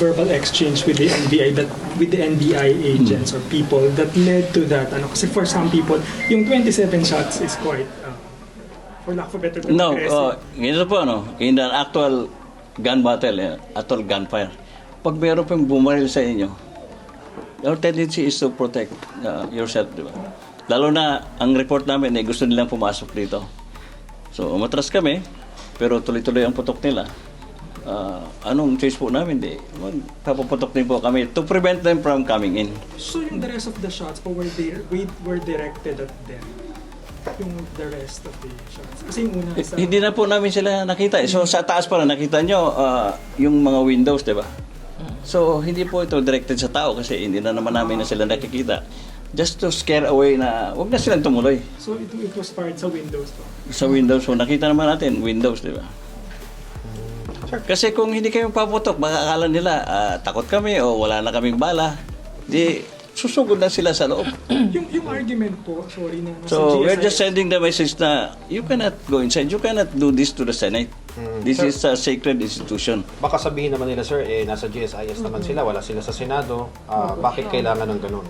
verbal exchange with the NBI agents or people that led to that? Ano, kasi for some people, yung 27 shots is quite, for lack of a better term, No, aggressive. ganito po, in the actual gun battle, actual gunfire, pag meron pong bumaril sa inyo, your tendency is to protect yourself, di ba? Lalo na, ang report namin ay gusto nilang pumasok dito. So, umatras kami, pero tuloy-tuloy ang putok nila. Anong choice po namin? Papaputok din po kami to prevent them from coming in. So yung the rest of the shots po were directed at them? Yung the rest of the shots? Kasi yung una sa... Hindi na po namin sila nakita. So, sa taas pa na nakita nyo yung mga windows, di ba? So, hindi po ito directed sa tao kasi hindi na naman namin na sila nakikita. Just to scare away na huwag na silang tumuloy. So it was fired sa windows po? Sa windows. So, nakita naman natin, windows, di ba? Kasi kung hindi kami paputok, baka akala nila takot kami o wala na kaming bala. Di, susugod na sila sa loob. yung argument po, sorry na... So, we're just sending the message na you cannot go inside. You cannot do this to the Senate. This is a sacred institution. Baka sabihin naman nila, sir, nasa GSIS naman sila, wala sila sa Senado. Bakit kailangan ng ganun?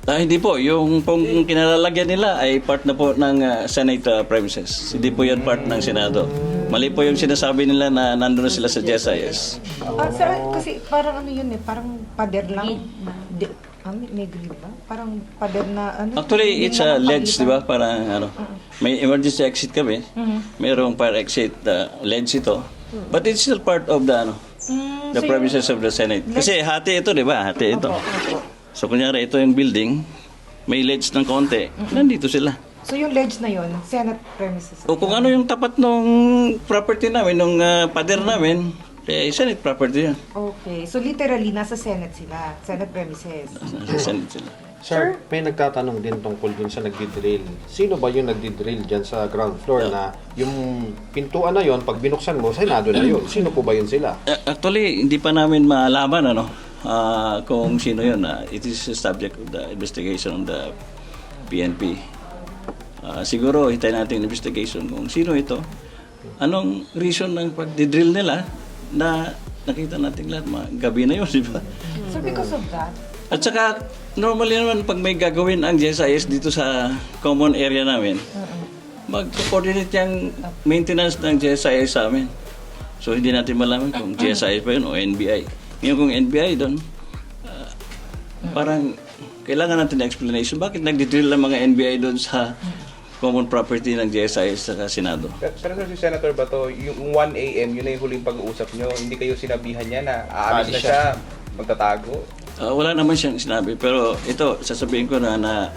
Hindi po. Yung pong kinalalagyan nila ay part na po ng Senate premises. Hindi po yan part ng Senado. Mali po yung sinasabi nila na nandun na sila sa GSIS. Sir, kasi parang ano yun parang pader lang. May grid ba? Parang pader na ano. Actually, it's a ledge, di ba? Parang may emergency exit kami. Mayroong fire exit ledge ito. But it's still part of the the premises of the Senate. Kasi hati ito, di ba? Hati ito. So, kunyari, ito yung building. May ledge ng konti. Nandito sila. So yung ledge na yun, Senate premises. O kung ano yung tapat nung property namin, nung pader namin, Senate property yan. Okay. So literally, nasa Senate sila. Senate premises. Nasa Senate sila. Sir, may nagtatanong din tungkol dun sa nagdi-drill. Sino ba yung nagdi-drill dyan sa ground floor na yung pintuan na yon pag binuksan mo, Senado na yun? Sino po ba yun sila? Actually, hindi pa namin malaman kung sino yun. It is a subject of the investigation of the PNP. Siguro, hintayin natin investigation kung sino ito. Anong reason ng pag-drill nila na nakita natin lahat, gabi na yun, di ba? So because of that, At saka, normally naman pag may gagawin ang GSIS dito sa common area namin, mag-coordinate yung maintenance ng GSIS sa amin. So, hindi natin malaman kung GSIS pa yun o NBI. Ngayon kung NBI doon, parang kailangan natin ng explanation. Bakit nagdi-drill ang mga NBI doon sa common property ng GSIS sa Senado? Pero si Senator Bato, yung 1 a.m., yun na yung huling pag-uusap nyo. Hindi kayo sinabihan niya na aalis na siya, magtatago. Wala naman siyang sinabi. Pero ito, sasabihin ko na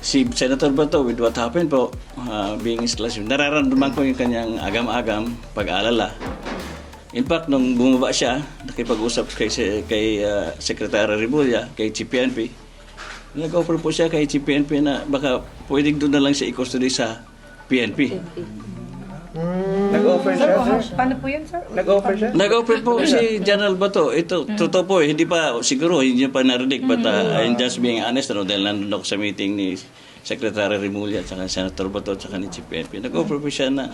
si Senator Bato, with what happened po, being his classmate, nararamdaman ko yung kanyang agam-agam, pag-aalala. In fact, nung bumaba siya, nakipag-usap kay Secretary Rebulla, kay CPNP, nag-offer po siya kay CPNP na baka pwedeng doon na lang siya i-custody sa PNP. Nag-offer siya, sir? paano po yun, sir? Nag-offer siya? Nag-offer po si General Bato. Ito, totoo po, hindi pa, siguro, hindi niya pa narinig. But I'm just being honest, dahil nandun ako sa meeting ni Secretary Remulla at saka Senator Bato at saka ni CPNP. Nag-offer po siya na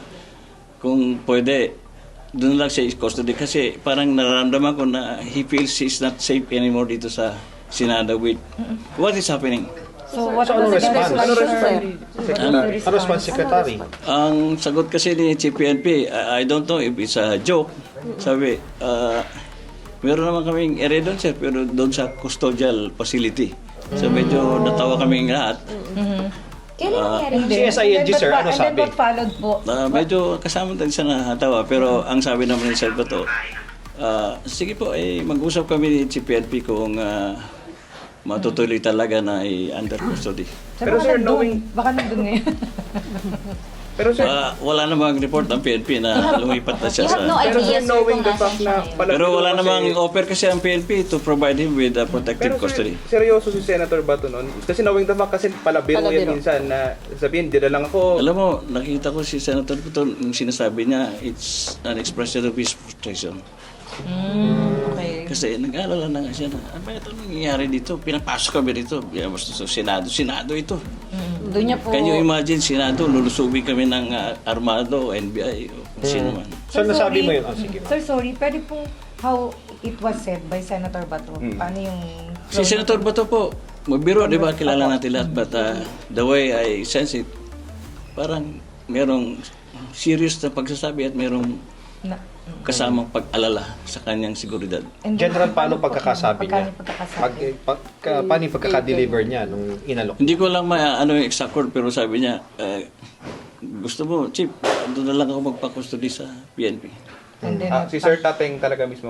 kung pwede, doon lang siya i-custody kasi parang nararamdaman ko na he feels he's not safe anymore dito sa Senado with what is happening. So what anong was the response? response, sir? Ano response, Secretary? Ang sagot kasi ni CPNP, I don't know if it's a joke. Sabi, meron naman kaming area doon, sir, pero doon sa custodial facility. So medyo natawa kaming lahat. Kailan nangyari yun? CSILG, sir, ano sabi? And then what followed po? Medyo kasama din siya natawa, pero ang sabi naman ni Sir Bato, sige po, mag-usap kami ni CPNP kung matutuloy talaga na under custody. Pero sir, Baka nandun ngayon. Pero sir, Wala namang report ng PNP na lumipat na siya You have no sa... pero idea, sir, sir, knowing kung the fact nasa na siya pala Pero wala namang offer kasi ang PNP to provide him with protective Pero custody. sir, seryoso si Senator Bato nun. Kasi knowing the fact kasi palabiro yan minsan na sabihin, dila lang ako. Alam mo, nakita ko si Senator Bato, yung sinasabi niya, it's an expression of his frustration. Okay. Kasi nag-aalala na nga siya na, bakit anong nangyayari dito? Pinapasok kami dito. So, Senado ito. Doon niya po. Can you imagine, Senado, lulusubin kami ng Armado, NBI, o kung sino man. Sir, nasabi mo yun? Sige. Sir, sorry, pwede pong it was said by Senator Bato. Paano yung... Si Senator Bato po, magbiro, di ba? Kilala natin lahat. But the way I sense it, parang merong serious na pagsasabi at merong Na, kasamang pag-alala sa kanyang seguridad. and then, General, paano pagkakasabi niya? Paano yung pagkaka-deliver niya nung inalok? Hindi ko lang ano yung exact word, pero sabi niya, gusto mo, Chief, doon na lang ako magpa-custody sa PNP. And then, Si Sir Tateng talaga mismo